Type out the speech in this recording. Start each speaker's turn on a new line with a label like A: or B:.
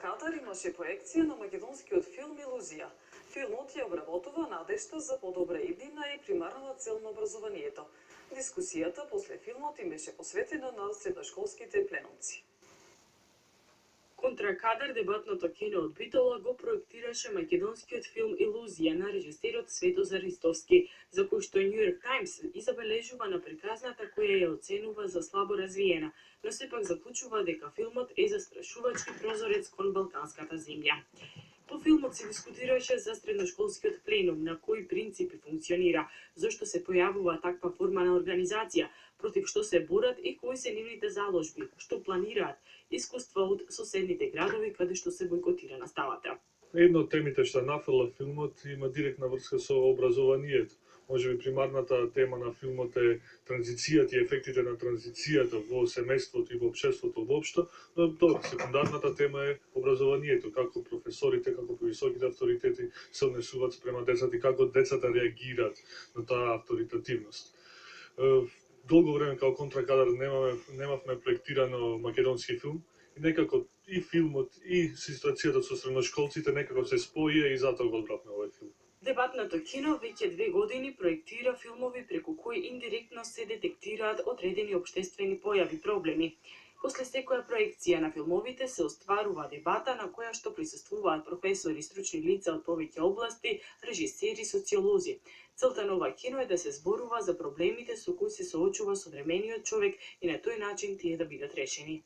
A: Кадар имаше проекција на македонскиот филм Илузија. Филмот ја обработува надежта за подобра иднина и примарната цел на образованието. Дискусијата после филмот им беше посветена на средношколските пленумци.
B: Контра кадар дебатното кино од Битола го проектираше македонскиот филм Илузија на режисерот Светозар Ристовски, за кој што New York Times и забележува на приказната која ја оценува за слабо развиена, но сепак заклучува дека филмот е застрашувачки прозорец кон балканската земја. По филмот се дискутираше за средношколскиот пленум, на кои принципи функционира, зошто се појавува таква форма на организација, против што се борат и кои се нивните заложби, што планираат, искуства од соседните градови каде што се бойкотира наставата.
C: Една од темите што нафрла филмот има директна врска со образованието. Можеби примарната тема на филмот е транзицијата и ефектите на транзицијата во семејството и во општеството воопшто, но секундарната тема е образованието, како професорите, како повисоките авторитети се однесуваат спрема децата и како децата реагираат на таа авторитативност. Долго време како контракадар немавме проектирано македонски филм и некако и филмот и ситуацијата со средношколците некако се споија и затоа го одбравме овој филм.
B: Дебатното кино веќе 2 години проектира филмови преку кои индиректно се детектираат одредени општествени појави проблеми. После секоја проекција на филмовите се остварува дебата на која што присуствуваат професори, стручни лица од повеќе области, режисери, социолози. Целта на ова кино е да се зборува за проблемите со кои се соочува современиот човек и на тој начин тие да бидат решени.